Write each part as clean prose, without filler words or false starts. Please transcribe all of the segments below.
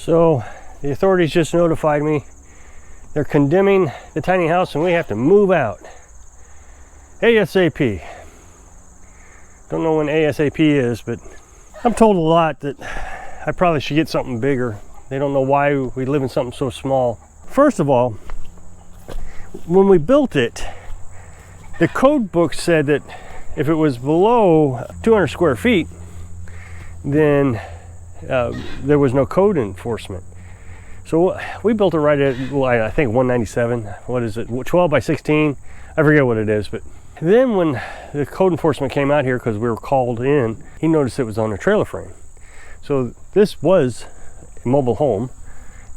So the authorities just notified me they're condemning the tiny house and we have to move out. ASAP. Don't know when ASAP is, but I'm told a lot that I probably should get something bigger. They don't know why we live in something so small. First of all, when we built it, the code book said that if it was below 200 square feet, then there was no code enforcement. So we built it right at, I think 197. What is it? 12 by 16. I forget what it is, but then when the code enforcement came out here, because we were called in, he noticed it was on a trailer frame. So this was a mobile home,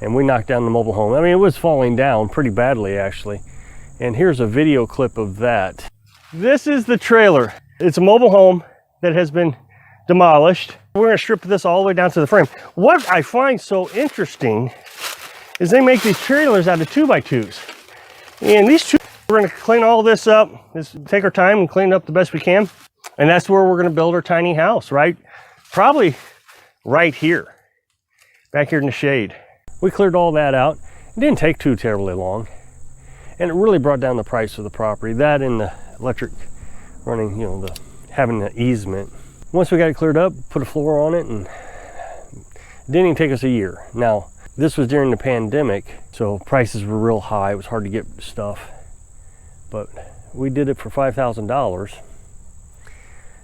and we knocked down the mobile home. I mean, it was falling down pretty badly, actually. And here's a video clip of that. This is the trailer. It's a mobile home that has been demolished. We're gonna strip this all the way down to the frame. What I find so interesting is they make these trailers out of 2x2s. And these two, we're gonna clean all this up. Just take our time and clean it up the best we can. And that's where we're gonna build our tiny house, right? Probably right here, back here in the shade. We cleared all that out. It didn't take too terribly long. And it really brought down the price of the property. That and the electric running, having the easement. Once we got it cleared up, put a floor on it, and it didn't even take us a year. Now, this was during the pandemic, so prices were real high. It was hard to get stuff. But we did it for $5,000.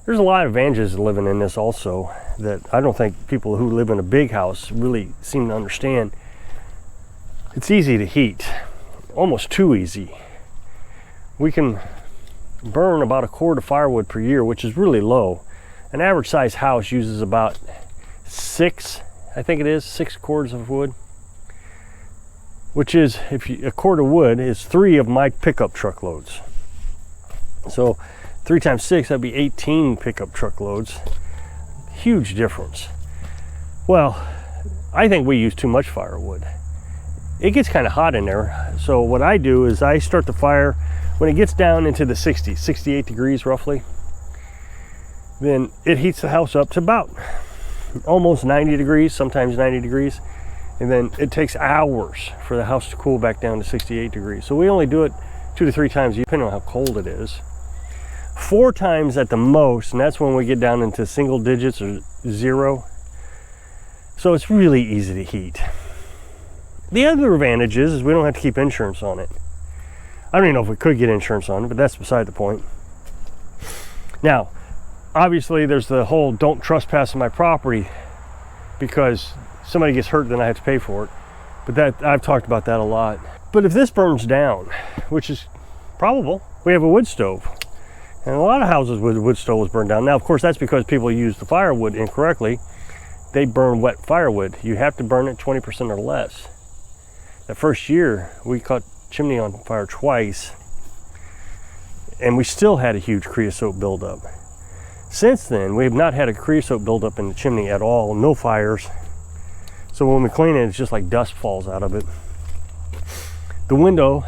There's a lot of advantages to living in this also that I don't think people who live in a big house really seem to understand. It's easy to heat, almost too easy. We can burn about a quart of firewood per year, which is really low. An average size house uses about 6 cords of wood, which is, a cord of wood is 3 of my pickup truck loads. So 3 times 6, that'd be 18 pickup truck loads. Huge difference. Well, I think we use too much firewood. It gets kind of hot in there. So what I do is I start the fire when it gets down into the 60s, 68 degrees roughly. Then it heats the house up to about almost 90 degrees, sometimes 90 degrees. And then it takes hours for the house to cool back down to 68 degrees. So we only do it 2 to 3 times, depending on how cold it is. 4 times at the most, and that's when we get down into single digits or 0. So it's really easy to heat. The other advantage is we don't have to keep insurance on it. I don't even know if we could get insurance on it, but that's beside the point. Now, obviously there's the whole don't trespass on my property, because somebody gets hurt, then I have to pay for it. But that, I've talked about that a lot. But if this burns down, which is probable, we have a wood stove. And a lot of houses with wood stoves burn down. Now, of course, that's because people use the firewood incorrectly. They burn wet firewood. You have to burn it 20% or less. The first year, we caught chimney on fire twice, and we still had a huge creosote buildup. Since then, we have not had a creosote buildup in the chimney at all, no fires. So when we clean it, it's just like dust falls out of it. The window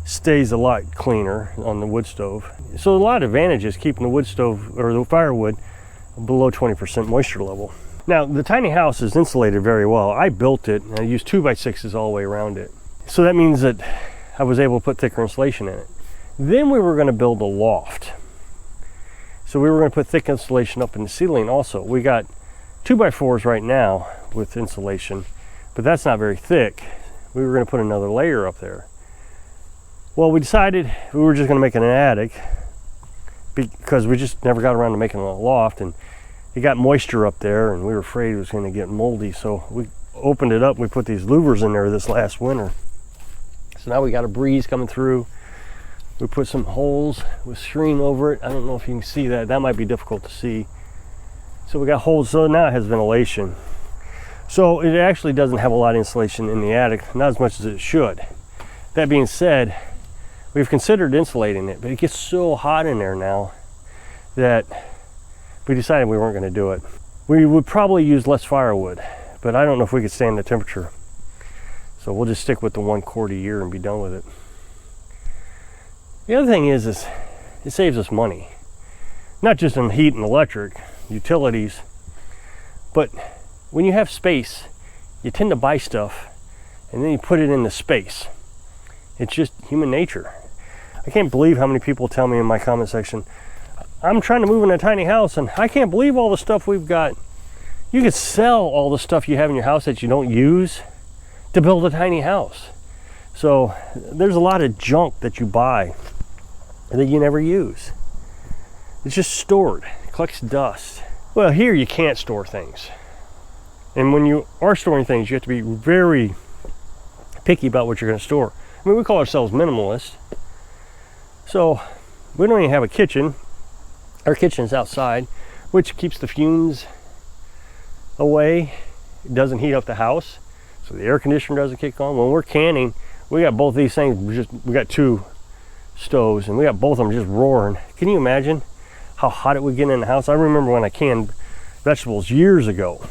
stays a lot cleaner on the wood stove. So a lot of advantages keeping the wood stove or the firewood below 20% moisture level. Now, the tiny house is insulated very well. I built it and I used 2x6s all the way around it. So that means that I was able to put thicker insulation in it. Then we were going to build a loft. So we were going to put thick insulation up in the ceiling also. We got 2x4s right now with insulation, but that's not very thick. We were going to put another layer up there. Well, we decided we were just going to make it an attic because we just never got around to making a loft, and it got moisture up there and we were afraid it was going to get moldy. So we opened it up and we put these louvers in there this last winter. So now we got a breeze coming through. We put some holes with screen over it. I don't know if you can see that. That might be difficult to see. So we got holes, so now it has ventilation. So it actually doesn't have a lot of insulation in the attic, not as much as it should. That being said, we've considered insulating it, but it gets so hot in there now that we decided we weren't going to do it. We would probably use less firewood, but I don't know if we could stand the temperature. So we'll just stick with the 1 quart a year and be done with it. The other thing is it saves us money. Not just on heat and electric, utilities, but when you have space, you tend to buy stuff and then you put it in the space. It's just human nature. I can't believe how many people tell me in my comment section, I'm trying to move in a tiny house and I can't believe all the stuff we've got. You could sell all the stuff you have in your house that you don't use to build a tiny house. So there's a lot of junk that you buy that you never use. It's just stored, it collects dust. Well, here you can't store things. And when you are storing things, you have to be very picky about what you're going to store. I mean, we call ourselves minimalists. So we don't even have a kitchen. Our kitchen's outside, which keeps the fumes away. It doesn't heat up the house, so the air conditioner doesn't kick on. When we're canning, we got both these things. We got 2 stoves, and we got both of them just roaring. Can you imagine how hot it would get in the house? I remember when I canned vegetables years ago.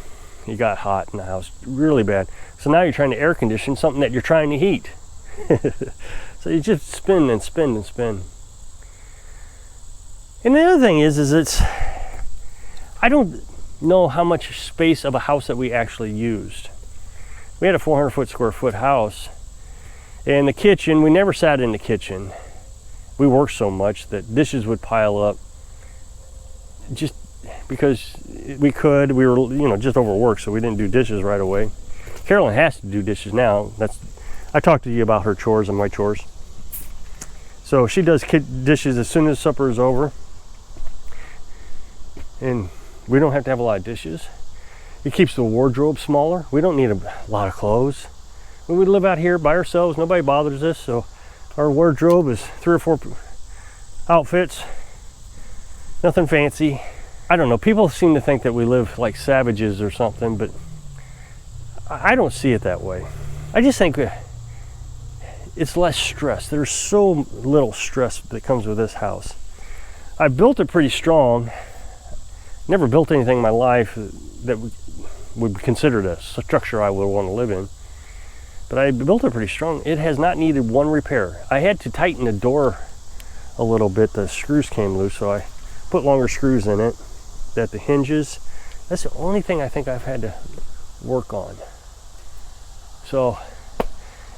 It got hot in the house really bad. So now you're trying to air condition something that you're trying to heat. So you just spin and spin and spin. And the other thing is I don't know how much space of a house that we actually used. We had a 400 square foot house, and the kitchen, we never sat in the kitchen. We worked so much that dishes would pile up just because we were just overworked, so we didn't do dishes right away. Carolyn has to do dishes now. I talked to you about her chores and my chores. So she does dishes as soon as supper is over. And we don't have to have a lot of dishes. It keeps the wardrobe smaller. We don't need a lot of clothes. When we live out here by ourselves, nobody bothers us, so our wardrobe is 3 or 4 outfits. Nothing fancy. I don't know, people seem to think that we live like savages or something, but I don't see it that way. I just think it's less stress. There's so little stress that comes with this house. I built it pretty strong. Never built anything in my life that would be considered a structure I would want to live in. But I built it pretty strong. It has not needed one repair. I had to tighten the door a little bit. The screws came loose, so I put longer screws in it. At the hinges, that's the only thing I think I've had to work on. So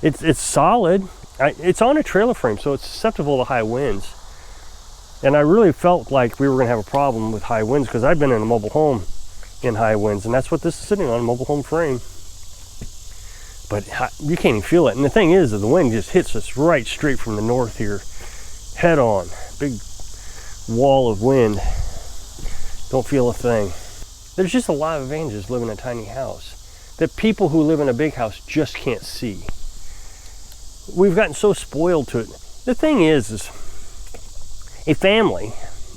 it's solid. It's on a trailer frame, so it's susceptible to high winds. And I really felt like we were going to have a problem with high winds because I've been in a mobile home in high winds, and that's what this is sitting on, a mobile home frame. But you can't even feel it. And the thing is that the wind just hits us right straight from the north here, head on. Big wall of wind. Don't feel a thing. There's just a lot of advantages living in a tiny house that people who live in a big house just can't see. We've gotten so spoiled to it. The thing is a family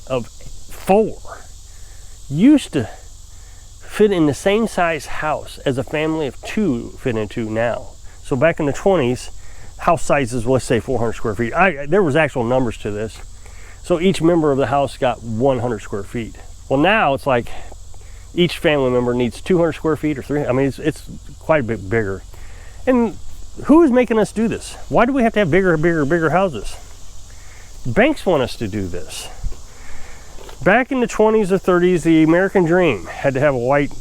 of 4 used to fit in the same size house as a family of 2 fit into now. So back in the 20s, house sizes, let's say 400 square feet. There was actual numbers to this. So each member of the house got 100 square feet. Well, now it's like each family member needs 200 square feet or 300. I mean, it's quite a bit bigger. And who is making us do this? Why do we have to have bigger houses? Banks want us to do this. Back in the 20s or 30s, the American dream had to have a white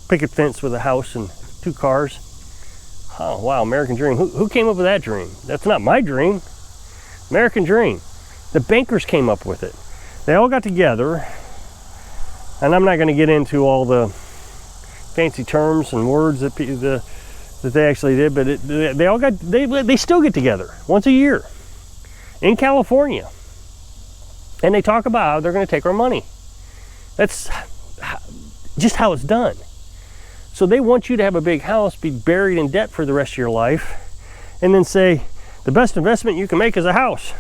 picket fence with a house and 2 cars. Oh, wow, American dream. Who came up with that dream? That's not my dream. American dream. The bankers came up with it. They all got together, and I'm not going to get into all the fancy terms and words that they actually did, but they still get together once a year in California, and they talk about how they're going to take our money. That's just how it's done. So they want you to have a big house, be buried in debt for the rest of your life, and then say the best investment you can make is a house.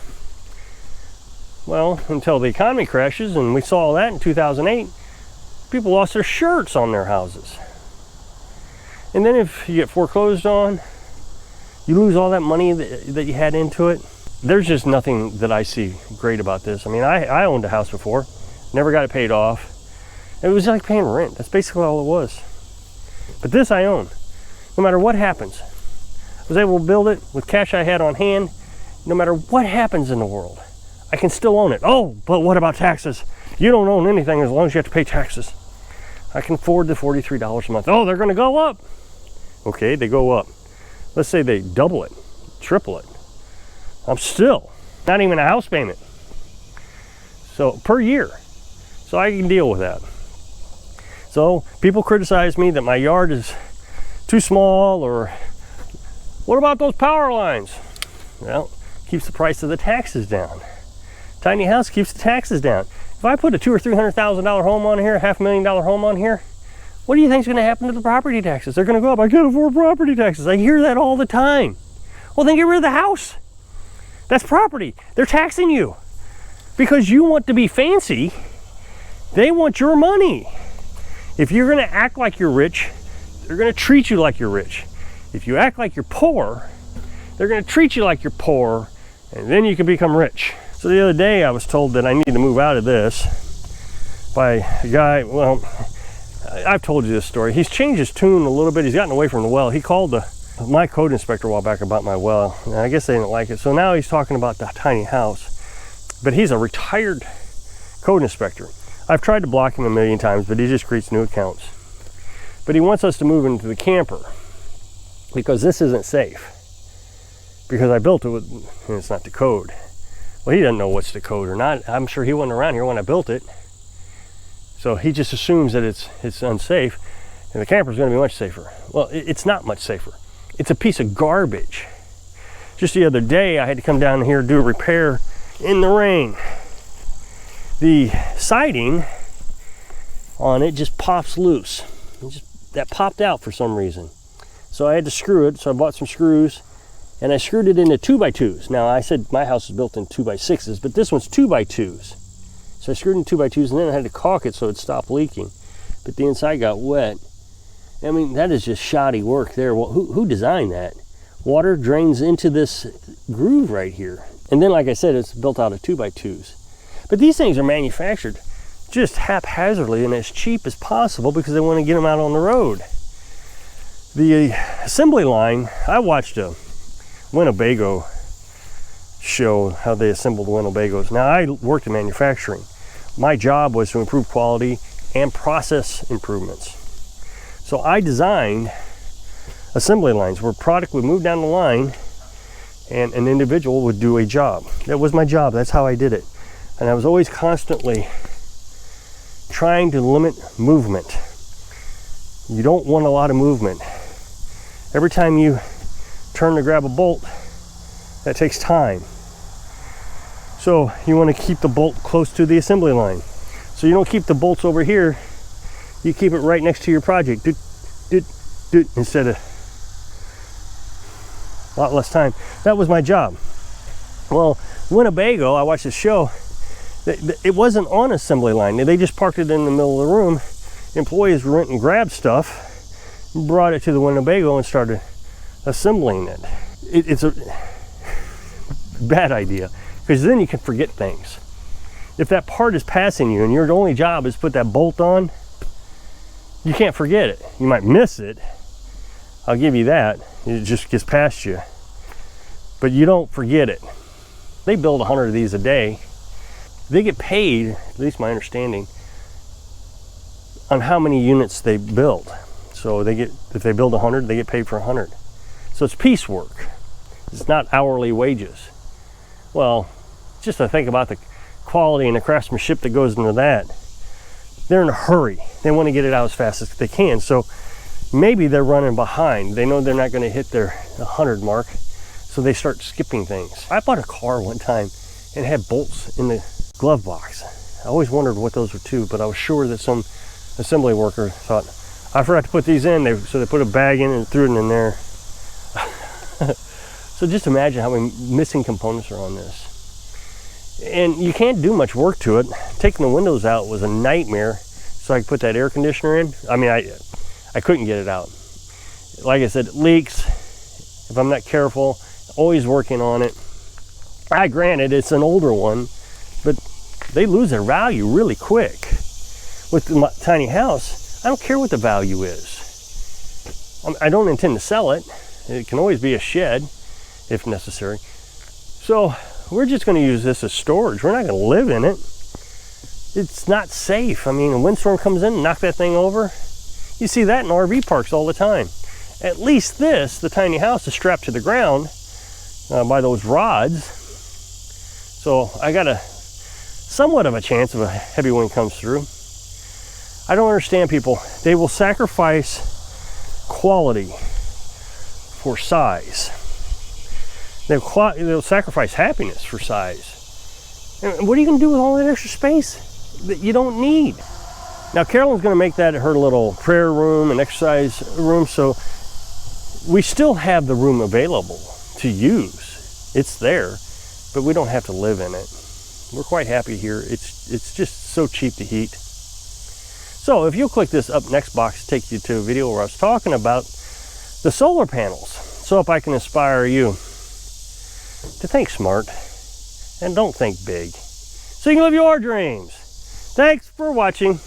Well, until the economy crashes, and we saw that in 2008, people lost their shirts on their houses. And then if you get foreclosed on, you lose all that money that you had into it. There's just nothing that I see great about this. I mean, I owned a house before, never got it paid off. It was like paying rent. That's basically all it was. But this I own. No matter what happens, I was able to build it with cash I had on hand. No matter what happens in the world, I can still own it. Oh, but what about taxes? You don't own anything as long as you have to pay taxes. I can afford the $43 a month. Oh, they're going to go up. Okay, they go up. Let's say they double it, triple it. I'm still not even a house payment. So per year. So I can deal with that. So people criticize me that my yard is too small, or what about those power lines? Well, keeps the price of the taxes down. Tiny house keeps the taxes down. If I put a $200,000 or $300,000 home on here, $500,000 home on here, what do you think is going to happen to the property taxes? They're going to go up. I can't afford property taxes. I hear that all the time. Well, then get rid of the house. That's property. They're taxing you because you want to be fancy. They want your money. If you're going to act like you're rich, they're going to treat you like you're rich. If you act like you're poor, they're going to treat you like you're poor, and then you can become rich. So the other day I was told that I need to move out of this by a guy. Well, I've told you this story. He's changed his tune a little bit. He's gotten away from the well. He called my code inspector a while back about my well, and I guess they didn't like it. So now he's talking about the tiny house, but he's a retired code inspector. I've tried to block him a million times, but he just creates new accounts. But he wants us to move into the camper because this isn't safe. Because I built it with, and it's not the code. Well, he doesn't know what's the code or not. I'm sure he wasn't around here when I built it. So he just assumes that it's unsafe, and the camper is going to be much safer. Well, it's not much safer. It's a piece of garbage. Just the other day, I had to come down here to do a repair in the rain. The siding on it just pops loose. That popped out for some reason. So I had to screw it. So I bought some screws and I screwed it into 2x2s. Now I said my house is built in 2x6s, but this one's 2x2s. So I screwed in 2x2s and then I had to caulk it so it stopped leaking. But the inside got wet. I mean, that is just shoddy work there. Well, who designed that? Water drains into this groove right here. And then, like I said, it's built out of 2x2s. But these things are manufactured just haphazardly and as cheap as possible because they want to get them out on the road. The assembly line, I watched a Winnebago show, how they assembled Winnebagos. Now, I worked in manufacturing. My job was to improve quality and process improvements. So I designed assembly lines where product would move down the line and an individual would do a job. That was my job. That's how I did it. And I was always constantly trying to limit movement. You don't want a lot of movement. Every time you turn to grab a bolt, that takes time. So you want to keep the bolt close to the assembly line. So you don't keep the bolts over here, you keep it right next to your project. Instead of a lot less time. That was my job. Well, Winnebago, I watched this show, it wasn't on assembly line. They just parked it in the middle of the room. Employees went and grabbed stuff, brought it to the Winnebago and started assembling it. It's a bad idea because then you can forget things. If that part is passing you and your only job is put that bolt on, you can't forget it. You might miss it. I'll give you that. It just gets past you. But you don't forget it. They build 100 of these a day. They get paid, at least my understanding, on how many units they build. So if they build 100, they get paid for 100. So it's piecework. It's not hourly wages. Well, just to think about the quality and the craftsmanship that goes into that, they're in a hurry. They want to get it out as fast as they can. So maybe they're running behind. They know they're not going to hit their 100 mark, so they start skipping things. I bought a car one time and had bolts in the glove box. I always wondered what those were too, but I was sure that some assembly worker thought, I forgot to put these in, so they put a bag in and threw it in there. So just imagine how many missing components are on this. And you can't do much work to it. Taking the windows out was a nightmare so I could put that air conditioner in. I mean, I couldn't get it out. Like I said, it leaks. If I'm not careful, always working on it. Granted, it's an older one, but they lose their value really quick. With the tiny house, I don't care what the value is. I don't intend to sell it. It can always be a shed if necessary. So we're just going to use this as storage. We're not going to live in it. It's not safe. I mean, a windstorm comes in and knock that thing over. You see that in RV parks all the time. At least this, the tiny house, is strapped to the ground by those rods. So I got a somewhat of a chance if a heavy wind comes through. I don't understand people. They will sacrifice quality for size. They'll sacrifice happiness for size. And what are you going to do with all that extra space that you don't need? Now, Carolyn's going to make that her little prayer room and exercise room, so we still have the room available to use. It's there, but we don't have to live in it. We're quite happy here. It's just so cheap to heat. So if you'll click this up next box, take you to a video where I was talking about the solar panels. So if I can inspire you to think smart and don't think big, so you can live your dreams. Thanks for watching.